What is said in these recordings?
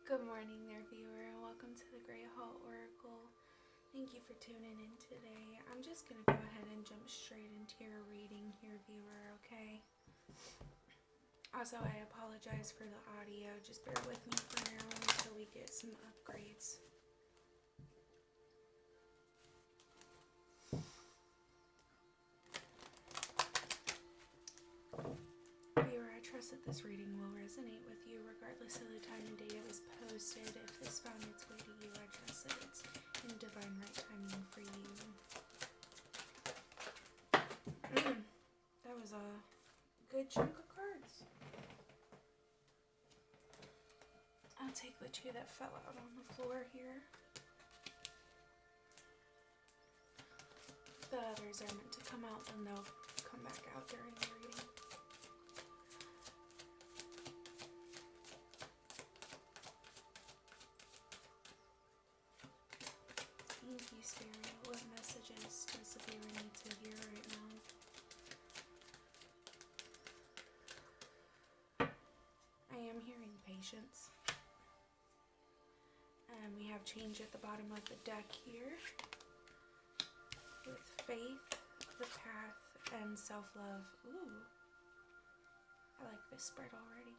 Good morning there, viewer, and welcome to the Great Hall Oracle. Thank you for tuning in today. I'm just going to go ahead and jump straight into your reading here, viewer, okay? Also, I apologize for the audio. Just bear with me for now until we get some upgrades. Viewer, I trust that this reading will resonate with you regardless of the time and date it was posted. If this found its way to you, I trust that it's in divine right timing for you. That was a good chunk of cards. I'll take the two that fell out on the floor here. If the others are meant to come out, then they'll come back out during the reading. Thank you, Spirit. What messages does the viewer need to hear right now? I am hearing patience. And we have change at the bottom of the deck here. With faith, the path, and self-love. Ooh. I like this spread already.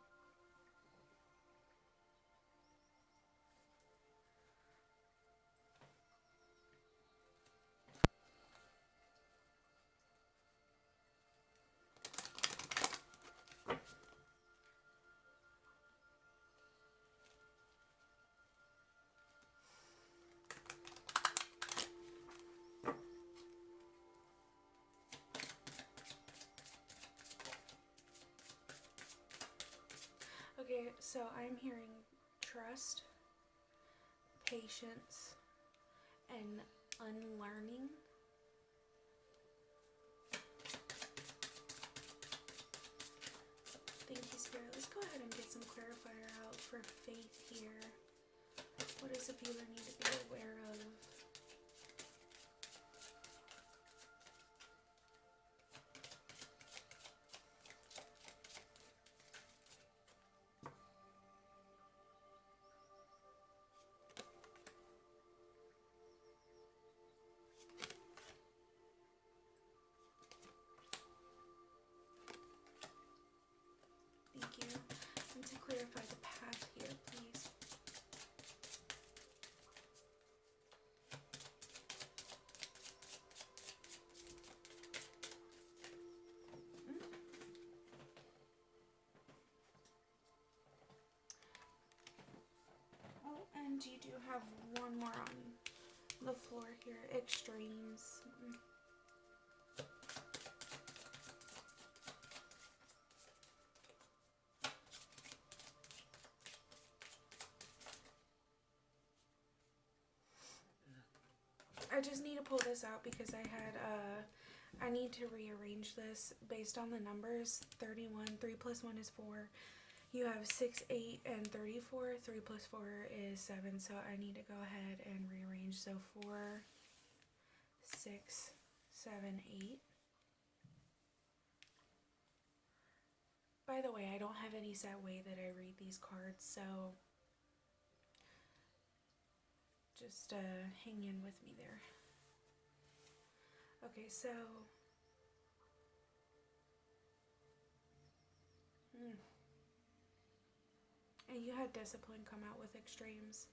Okay, so I'm hearing trust, patience, and unlearning. Thank you, Spirit. Let's go ahead and get some clarifier out for faith here. What does the viewer need to be aware of? Thank you. And to clarify the path here, please. Oh, and you do have one more on the floor here. Extremes. I just need to pull this out because I need to rearrange this based on the numbers. 31, 3 plus 1 is 4. You have 6, 8, and 34. 3 plus 4 is 7, so I need to go ahead and rearrange. So 4, 6, 7, 8. By the way, I don't have any set way that I read these cards, so just hang in with me there. Okay, so and you had discipline come out with extremes.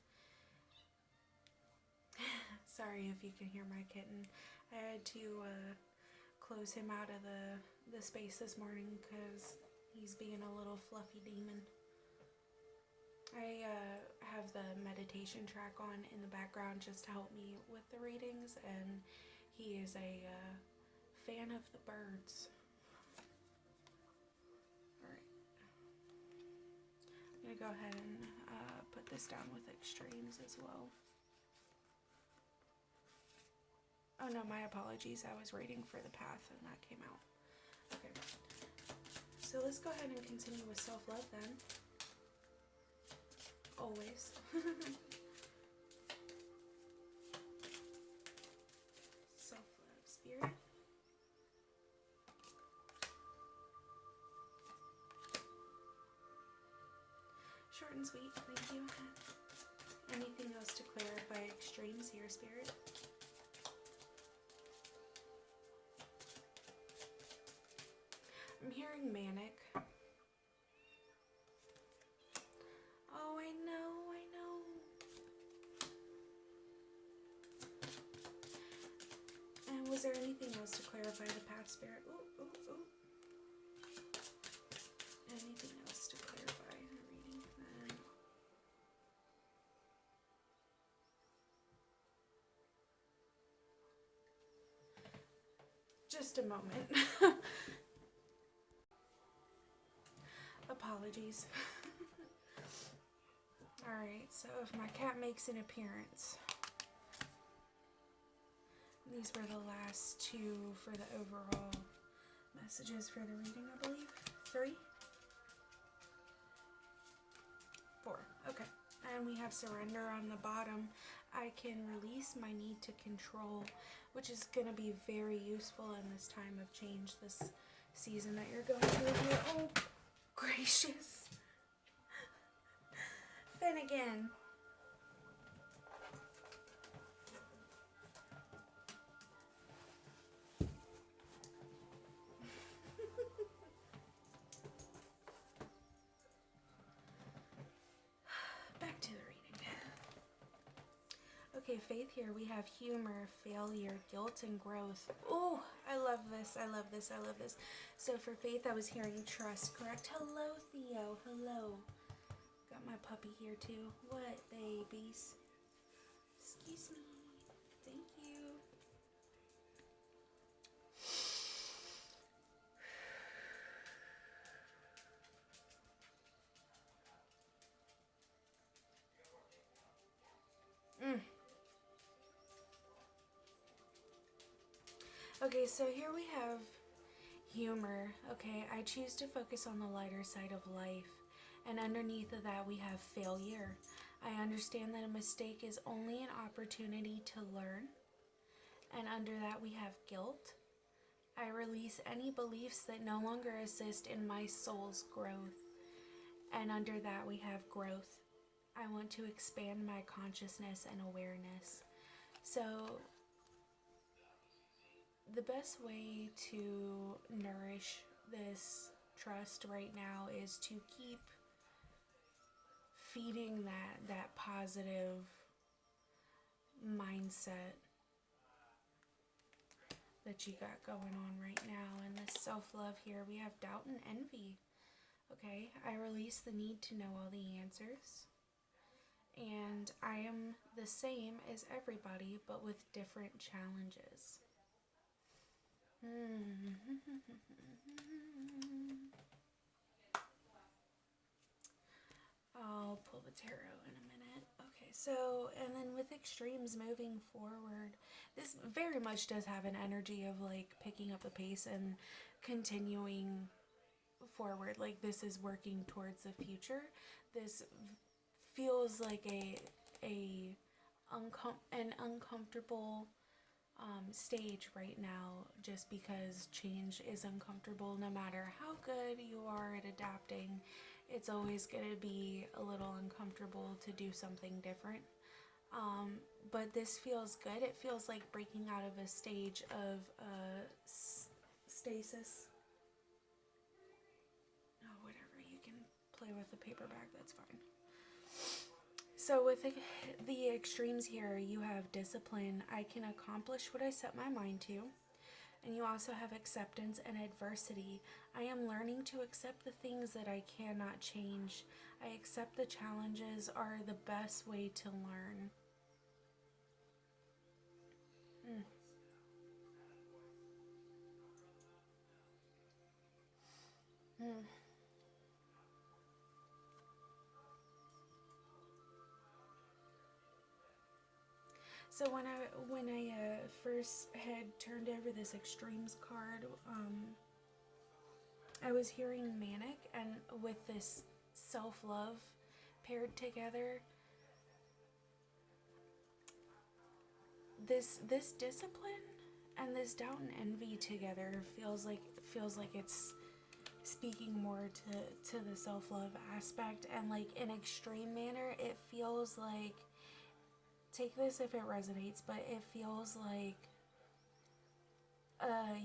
Sorry if you can hear my kitten. I had to close him out of the space this morning because he's being a little fluffy demon. I have the meditation track on in the background just to help me with the readings, and he is a fan of the birds. Alright. I'm going to go ahead and put this down with extremes as well. Oh no, my apologies. I was reading for the path and that came out. Okay. So let's go ahead and continue with self-love then. Always. Self-love, Spirit. Short and sweet, thank you. Anything else to clarify extremes here, Spirit? I'm hearing manic. Oh, I know. And was there anything else to clarify the path, Spirit? Ooh. Anything else to clarify the reading then? Just a moment. Apologies. Alright, so if my cat makes an appearance. These were the last two for the overall messages for the reading, I believe. 3? 4. Okay. And we have surrender on the bottom. I can release my need to control, which is going to be very useful in this time of change, this season that you're going through here. Oh, gracious. Finnegan. Back to the reading. Okay, Faith, here we have humor, failure, guilt, and growth. Oh, I love this. So for Faith, I was hearing trust, correct? Hello, Theo. Hello. Got my puppy here too. What, babies? Excuse me. Thank you. Okay, so here we have humor. Okay, I choose to focus on the lighter side of life. And underneath of that, we have failure. I understand that a mistake is only an opportunity to learn. And under that, we have guilt. I release any beliefs that no longer assist in my soul's growth. And under that, we have growth. I want to expand my consciousness and awareness. So the best way to nourish this trust right now is to keep feeding that positive mindset that you got going on right now. And this self-love here, we have doubt and envy. Okay, I release the need to know all the answers. And I am the same as everybody, but with different challenges. I'll pull the tarot in a minute. Okay, so, and then with extremes moving forward, this very much does have an energy of like picking up the pace and continuing forward. Like this is working towards the future. This feels like an uncomfortable stage right now, just because change is uncomfortable. No matter how good you are at adapting, it's always going to be a little uncomfortable to do something different. But this feels good. It feels like breaking out of a stage of stasis. Oh, whatever. You can play with the paperback. That's fine. So with the extremes here, you have discipline. I can accomplish what I set my mind to. And you also have acceptance and adversity. I am learning to accept the things that I cannot change. I accept the challenges are the best way to learn. So when I first had turned over this extremes card, I was hearing manic, and with this self-love paired together, this discipline and this doubt and envy together feels like it's speaking more to the self-love aspect, and like in extreme manner, it feels like, take this if it resonates, but it feels like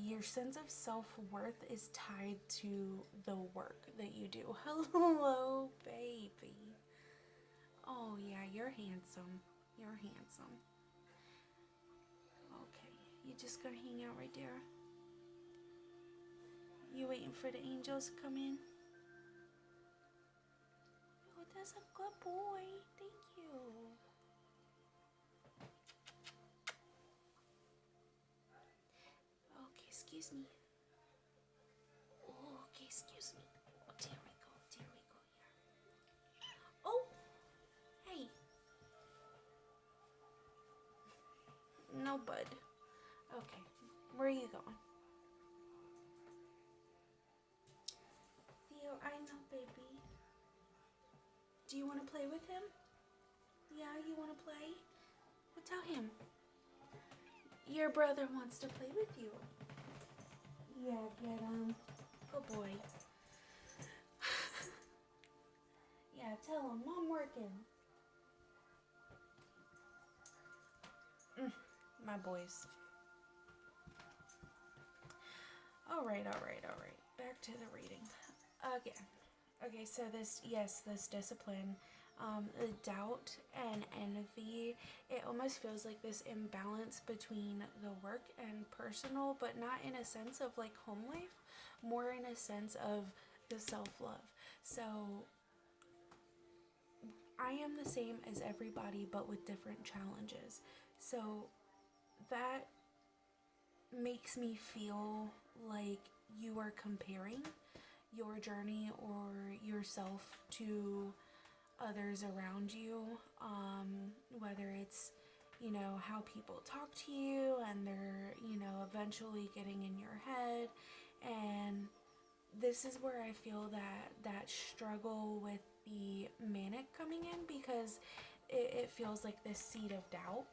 your sense of self-worth is tied to the work that you do. Hello, baby. Oh yeah, you're handsome. You're handsome. Okay, you just gonna hang out right there? You waiting for the angels to come in? Oh, that's a good boy. Thank you. Okay, excuse me. Oh, okay, excuse me. Oh, there we go. There we go. Yeah. Oh, hey. No, bud. Okay, where are you going? Theo, I know, baby. Do you want to play with him? Yeah, you want to play? Well, tell him. Your brother wants to play with you. Yeah, get him. Good boy. Yeah, tell him, Mom working. My boys. Alright. Back to the reading. Again. Okay, so this discipline, the doubt and envy, it almost feels like this imbalance between the work and personal, but not in a sense of like home life, more in a sense of the self-love. So I am the same as everybody, but with different challenges. So that makes me feel like you are comparing your journey or yourself to others around you, whether it's, you know, how people talk to you and they're, you know, eventually getting in your head. And this is where I feel that struggle with the manic coming in, because it feels like this seed of doubt.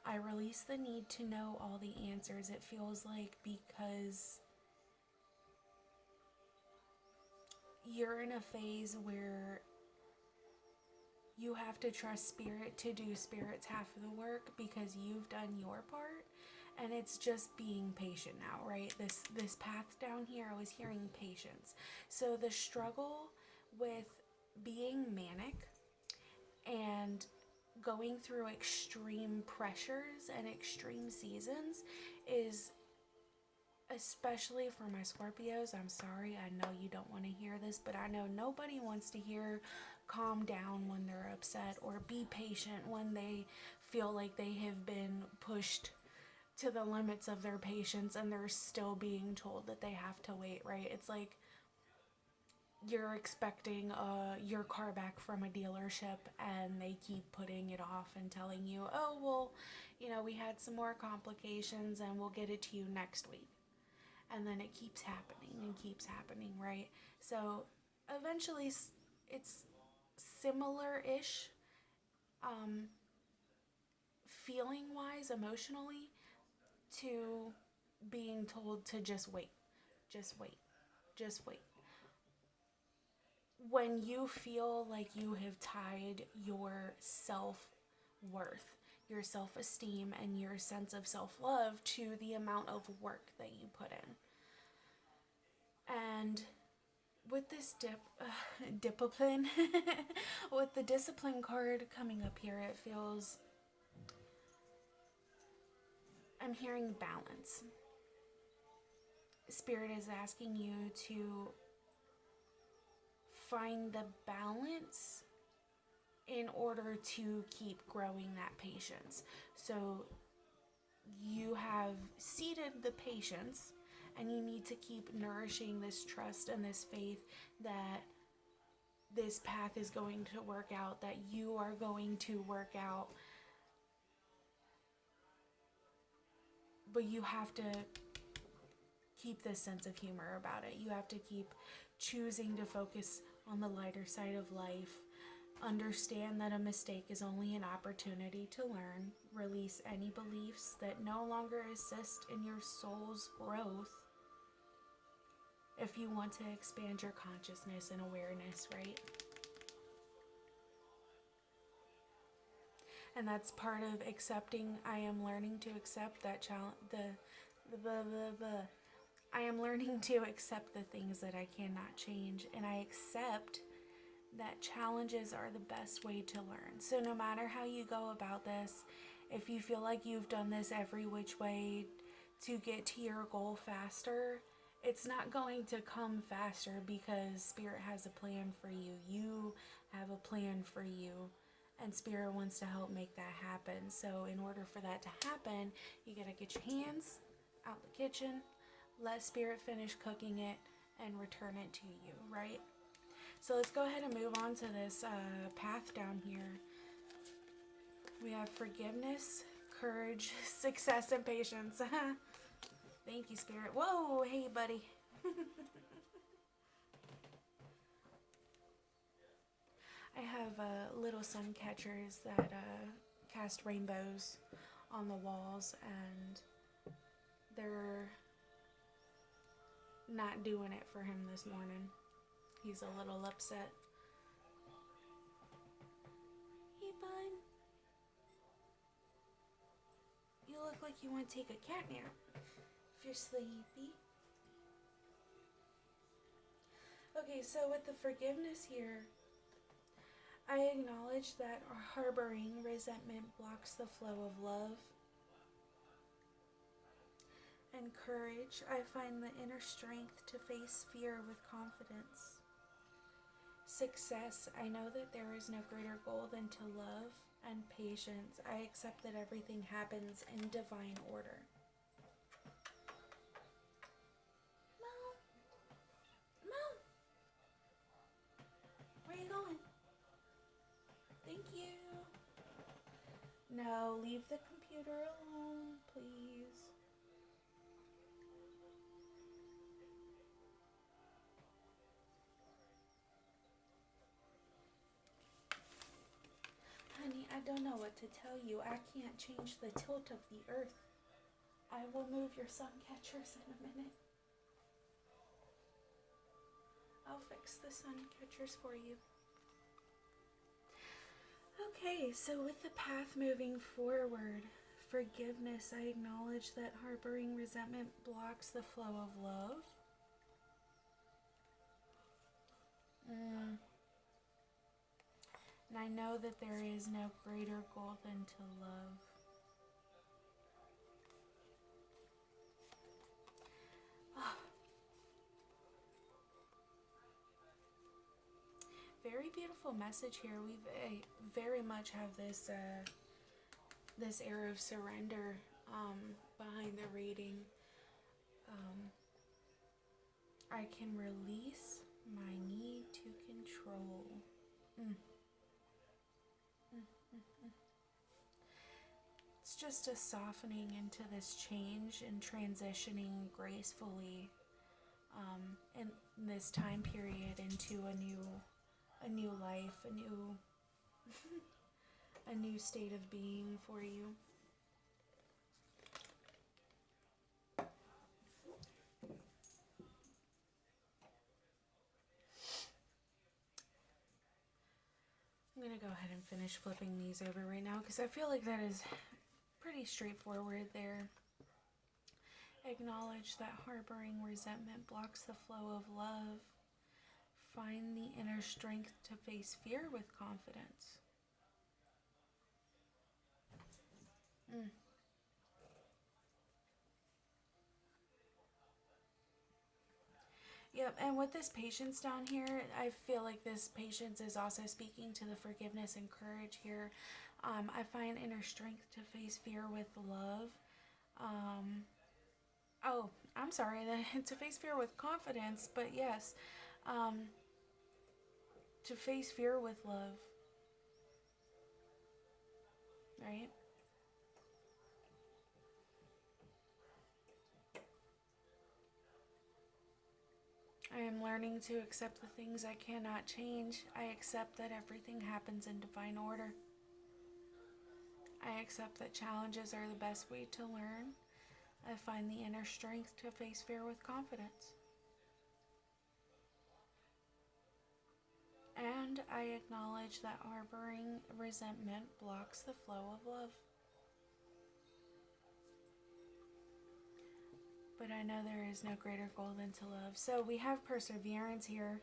I release the need to know all the answers. It feels like because you're in a phase where you have to trust spirit to do spirit's half of the work because you've done your part, and it's just being patient now, right? This path down here, I was hearing patience. So the struggle with being manic and going through extreme pressures and extreme seasons is, especially for my Scorpios, I'm sorry, I know you don't want to hear this, but I know nobody wants to hear calm down when they're upset, or be patient when they feel like they have been pushed to the limits of their patience and they're still being told that they have to wait, right? It's like you're expecting your car back from a dealership and they keep putting it off and telling you, oh, well, you know, we had some more complications and we'll get it to you next week. And then it keeps happening, right? So eventually it's similar-ish, feeling-wise, emotionally, to being told to just wait. When you feel like you have tied your self-worth, your self-esteem, and your sense of self-love to the amount of work that you put in. And with this discipline, with the discipline card coming up here, it feels, I'm hearing balance. Spirit is asking you to find the balance in order to keep growing that patience. So you have seeded the patience, and you need to keep nourishing this trust and this faith that this path is going to work out, that you are going to work out. But you have to keep this sense of humor about it. You have to keep choosing to focus on the lighter side of life. Understand that a mistake is only an opportunity to learn. Release any beliefs that no longer assist in your soul's growth. if you want to expand your consciousness and awareness, right? And that's part of accepting. I am learning to accept that challenge. I am learning to accept the things that I cannot change, and I accept that challenges are the best way to learn. So no matter how you go about this, if you feel like you've done this every which way to get to your goal faster, it's not going to come faster because Spirit has a plan for you. You have a plan for you, and Spirit wants to help make that happen. So in order for that to happen, you gotta get your hands out the kitchen, let Spirit finish cooking it, and return it to you, right? So let's go ahead and move on to this path down here. We have forgiveness, courage, success, and patience. Thank you, Spirit. Whoa, hey, buddy. I have little sun catchers that cast rainbows on the walls, and they're not doing it for him this morning. He's a little upset. Hey, bud. You look like you want to take a cat nap if you're sleepy. Okay, so with the forgiveness here, I acknowledge that harboring resentment blocks the flow of love. And courage, I find the inner strength to face fear with confidence. Success, I know that there is no greater goal than to love. And patience, I accept that everything happens in divine order. Mom! Mom! Where are you going? Thank you. No, leave the computer alone, please. Honey, I don't know what to tell you. I can't change the tilt of the earth. I will move your sun catchers in a minute. I'll fix the sun catchers for you. Okay, so with the path moving forward, forgiveness, I acknowledge that harboring resentment blocks the flow of love. And I know that there is no greater goal than to love. Oh. Very beautiful message here. We very much have this this air of surrender behind the reading. I can release my need to control. It's just a softening into this change and transitioning gracefully in this time period into a new life, a new state of being for you. I'm going to go ahead and finish flipping these over right now because I feel like that is pretty straightforward there. Acknowledge that harboring resentment blocks the flow of love. Find the inner strength to face fear with confidence. Yep, and with this patience down here, I feel like this patience is also speaking to the forgiveness and courage here. I find inner strength to face fear with love. Oh, I'm sorry, to face fear with confidence, but yes, to face fear with love, right? I am learning to accept the things I cannot change. I accept that everything happens in divine order. I accept that challenges are the best way to learn. I find the inner strength to face fear with confidence. and I acknowledge that harboring resentment blocks the flow of love. But I know there is no greater goal than to love. So we have perseverance here.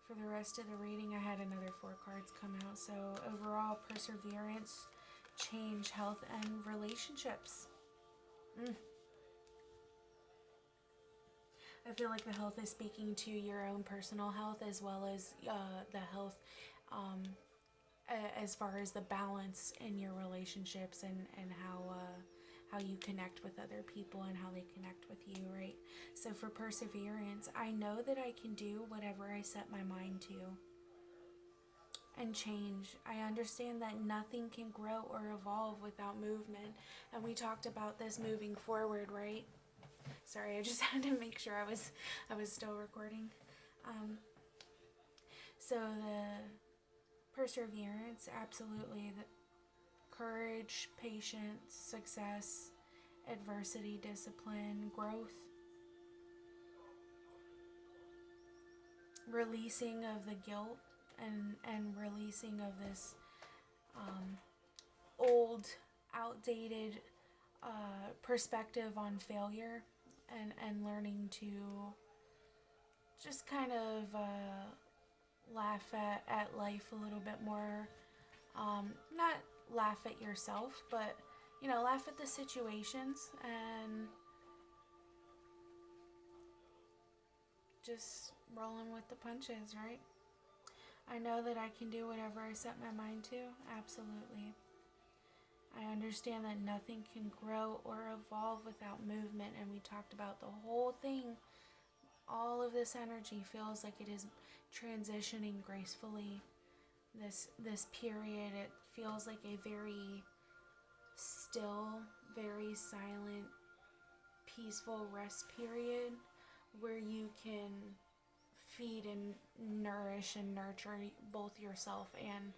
For the rest of the reading, I had another 4 cards come out. So overall, perseverance, change, health, and relationships. I feel like the health is speaking to your own personal health as well as the health as far as the balance in your relationships and how you connect with other people and how they connect with you, right? So for perseverance, I know that I can do whatever I set my mind to. And change. I understand that nothing can grow or evolve without movement. And we talked about this moving forward, right? Sorry, I just had to make sure I was still recording. So the perseverance, absolutely. The courage, patience, success, adversity, discipline, growth. Releasing of the guilt and releasing of this old, outdated perspective on failure and learning to just kind of laugh at life a little bit more. Not laugh at yourself, but, you know, laugh at the situations and just rolling with the punches, right? I know that I can do whatever I set my mind to, absolutely. I understand that nothing can grow or evolve without movement, and we talked about the whole thing. All of this energy feels like it is transitioning gracefully. This period, it feels like a very still, very silent, peaceful rest period where you can feed and nourish and nurture both yourself and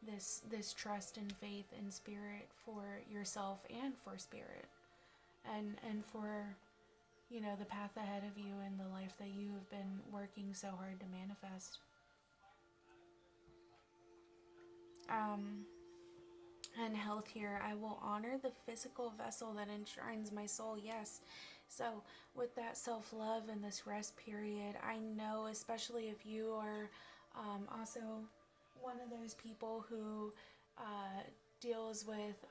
this trust and faith and spirit for yourself and for spirit and for, you know, the path ahead of you and the life that you have been working so hard to manifest. And health here, I will honor the physical vessel that enshrines my soul, yes. So with that self-love and this rest period, I know, especially if you are also one of those people who deals with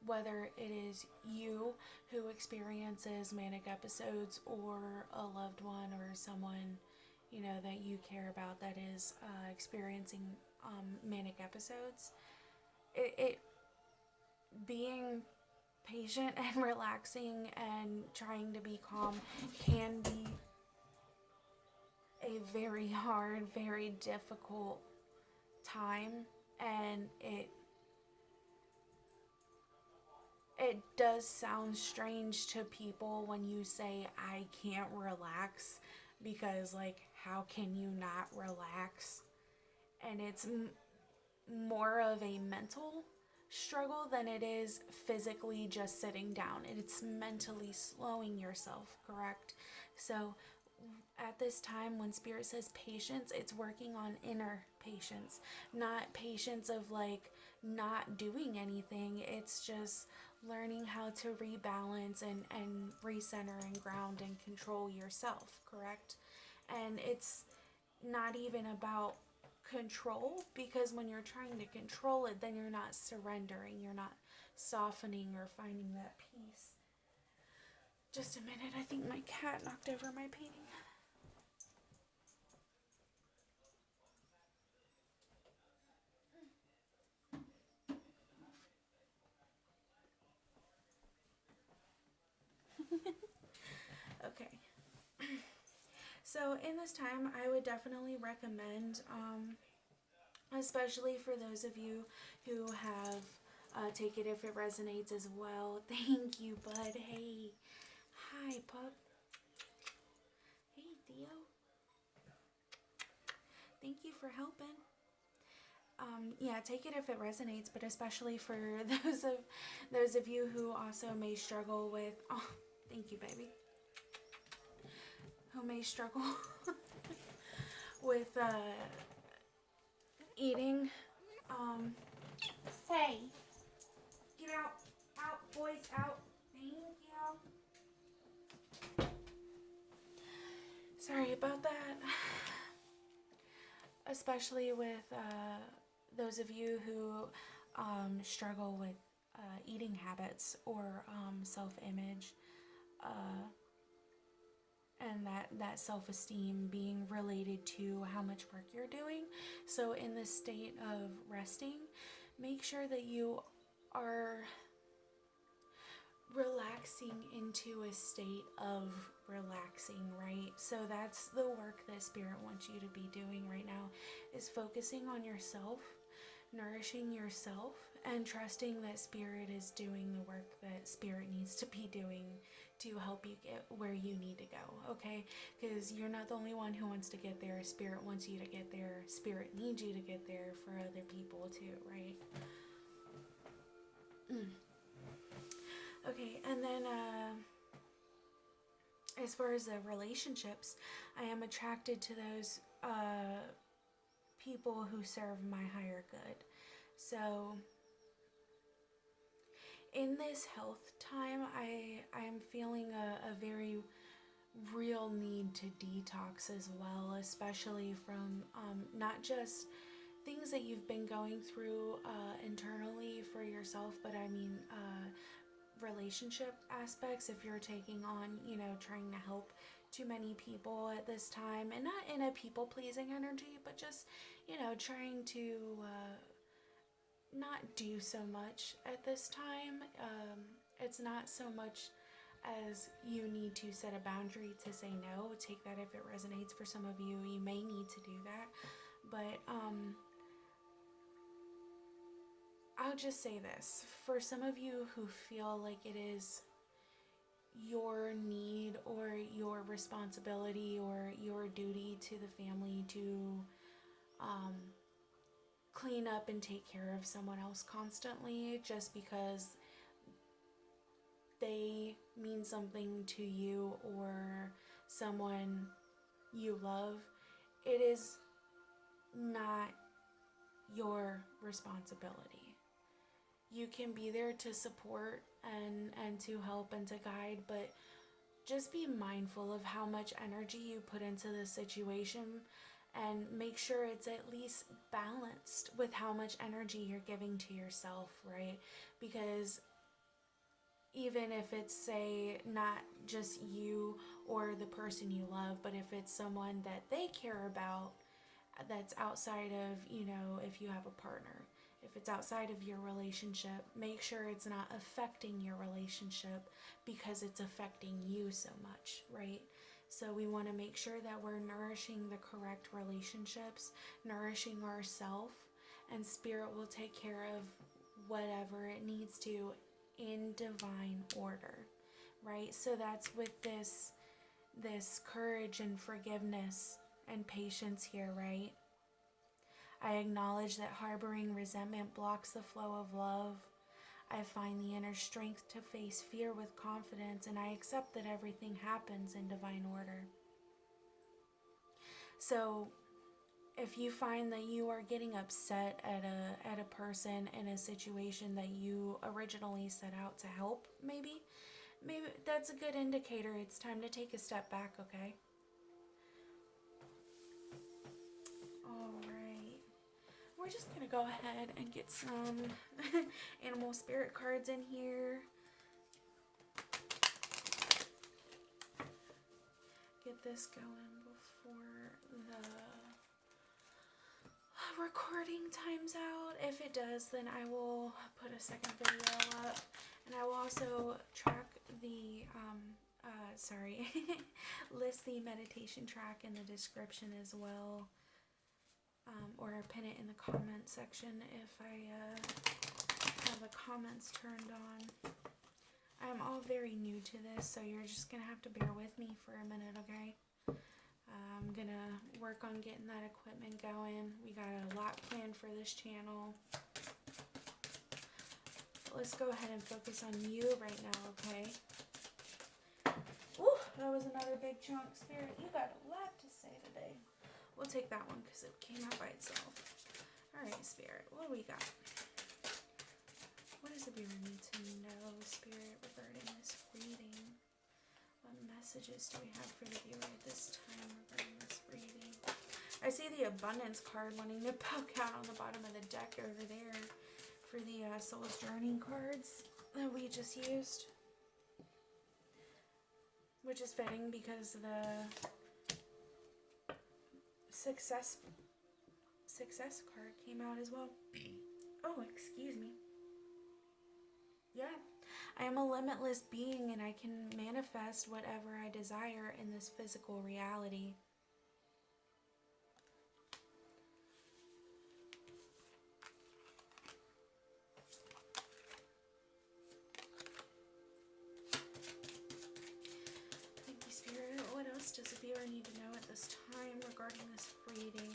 whether it is you who experiences manic episodes or a loved one or someone, you know, that you care about that is experiencing manic episodes. It being patient and relaxing and trying to be calm can be a very hard, very difficult time, and it does sound strange to people when you say I can't relax, because like, how can you not relax? And it's more of a mental struggle than it is physically just sitting down. It's mentally slowing yourself, correct? So at this time when spirit says patience, it's working on inner patience, not patience of like not doing anything. It's just learning how to rebalance and recenter and ground and control yourself, correct? And it's not even about control, because when you're trying to control it, then you're not surrendering, you're not softening or finding that peace. Just a minute, I think my cat knocked over my painting. Okay. So in this time, I would definitely recommend, especially for those of you who have Take It If It Resonates as well. Thank you, bud. Hey. Hi, pup. Hey, Theo. Thank you for helping. Yeah, take it if it resonates, but especially for those of you who also may struggle with, oh, thank you, baby, who may struggle with eating. Say, get out, boys, out. Thank you. Sorry about that. Especially with those of you who struggle with eating habits or self-image, and that self-esteem being related to how much work you're doing. So in this state of resting, make sure that you are relaxing into a state of relaxing, right? So that's the work that Spirit wants you to be doing right now, is focusing on yourself, nourishing yourself, and trusting that Spirit is doing the work that Spirit needs to be doing to help you get where you need to go, okay? Because you're not the only one who wants to get there. Spirit wants you to get there. Spirit needs you to get there for other people too, right? Okay, and then as far as the relationships, I am attracted to those people who serve my higher good. So in this health time, I am feeling a very real need to detox as well, especially from not just things that you've been going through internally for yourself, but I mean relationship aspects. If you're taking on, trying to help too many people at this time, and not in a people-pleasing energy, but just, trying to not do so much at this time. It's not so much as you need to set a boundary to say no. Take that if it resonates for some of you. You may need to do that, but I'll just say this. For some of you who feel like it is your need or your responsibility or your duty to the family to clean up and take care of someone else constantly just because they mean something to you or someone you love, it is not your responsibility. You can be there to support and to help and to guide, but just be mindful of how much energy you put into this situation and make sure it's at least balanced with how much energy you're giving to yourself, right? Because even if it's, say, not just you or the person you love, but if it's someone that they care about that's outside of, if you have a partner, if it's outside of your relationship, make sure it's not affecting your relationship because it's affecting you so much, right? So we want to make sure that we're nourishing the correct relationships, nourishing ourselves, and Spirit will take care of whatever it needs to in divine order, right? So that's with this courage and forgiveness and patience here, right? I acknowledge that harboring resentment blocks the flow of love. I find the inner strength to face fear with confidence, and I accept that everything happens in divine order. So if you find that you are getting upset at a person in a situation that you originally set out to help, maybe that's a good indicator. It's time to take a step back, okay? We're just going to go ahead and get some animal spirit cards in here. Get this going before the recording times out. If it does, then I will put a second video up. And I will also track the, list the meditation track in the description as well. Or pin it in the comment section if I have the comments turned on. I'm all very new to this, so you're just going to have to bear with me for a minute, okay? I'm going to work on getting that equipment going. We got a lot planned for this channel. But let's go ahead and focus on you right now, okay? Ooh, that was another big chunk. Spirit, you got a lot to say today. We'll take that one because it came out by itself. Alright, Spirit, what do we got? What does the viewer need to know, Spirit, regarding this reading? What messages do we have for the viewer at this time regarding this reading? I see the Abundance card wanting to poke out on the bottom of the deck over there for the Soul's Journey cards that we just used. Which is fitting because the success card came out as well. Oh, excuse me. Yeah. I am a limitless being and I can manifest whatever I desire in this physical reality. Thank you, Spirit. What else does the viewer need to know at this time regarding this reading?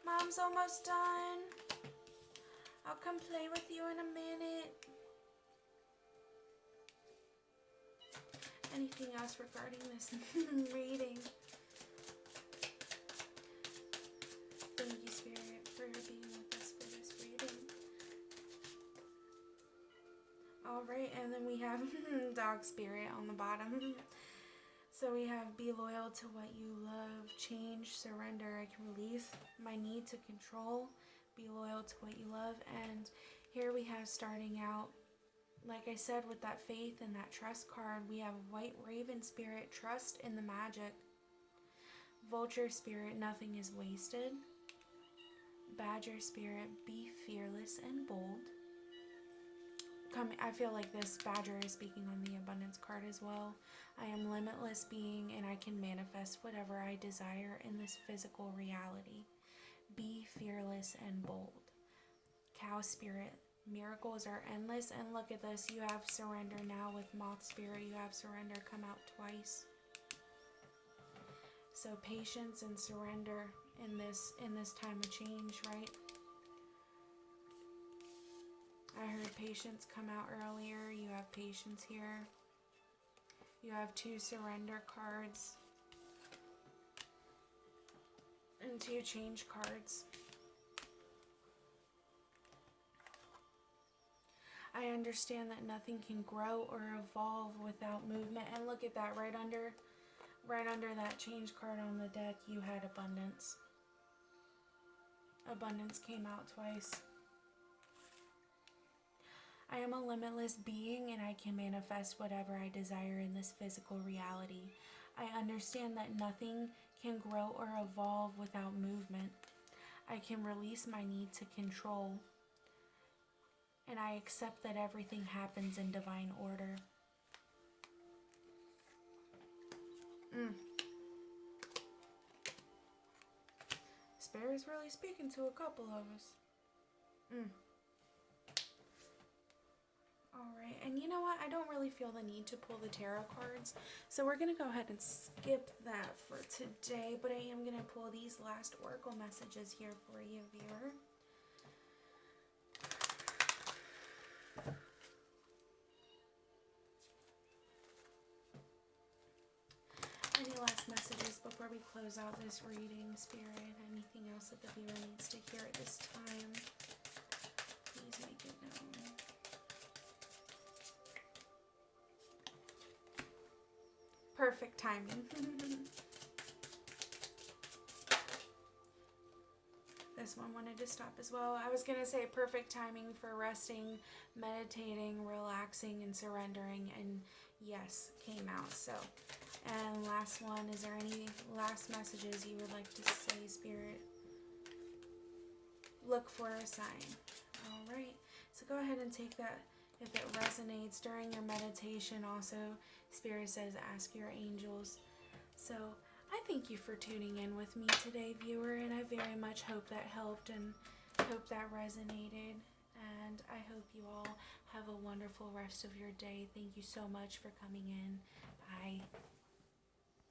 Mom's almost done. I'll come play with you in a minute. Anything else regarding this reading? Thank you, Spirit, for being with us for this reading. Alright, and then we have Dog Spirit on the bottom. So we have be loyal to what you love, change, surrender. I can release my need to control, be loyal to what you love. And here we have starting out, like I said, with that faith and that trust card, we have White Raven Spirit, trust in the magic. Vulture Spirit, nothing is wasted. Badger Spirit, be fearless and bold. I feel like this Badger is speaking on the Abundance card as well. I am limitless being and I can manifest whatever I desire in this physical reality. Be fearless and bold. Cow Spirit, miracles are endless. And look at this, you have surrender now with Moth Spirit. You have surrender come out twice. So patience and surrender in this time of change, right? I heard patience come out earlier. You have patience here. You have 2 surrender cards and 2 change cards. I understand that nothing can grow or evolve without movement. And look at that, right under that change card on the deck, you had abundance. Abundance came out twice. I am a limitless being and I can manifest whatever I desire in this physical reality. I understand that nothing can grow or evolve without movement. I can release my need to control. And I accept that everything happens in divine order. Spirit is really speaking to a couple of us. Alright, and you know what? I don't really feel the need to pull the tarot cards, so we're going to go ahead and skip that for today, but I am going to pull these last oracle messages here for you, viewer. Any last messages before we close out this reading, Spirit? Anything else that the viewer needs to hear at this time? Please make it known. Perfect timing. This one wanted to stop as well. I was going to say perfect timing for resting, meditating, relaxing, and surrendering. And yes, came out. So, and last one, is there any last messages you would like to say, Spirit? Look for a sign. All right. So go ahead and take that if it resonates during your meditation. Also, Spirit says ask your angels. So I thank you for tuning in with me today, viewer, and I very much hope that helped and hope that resonated. And I hope you all have a wonderful rest of your day. Thank you so much for coming in. Bye.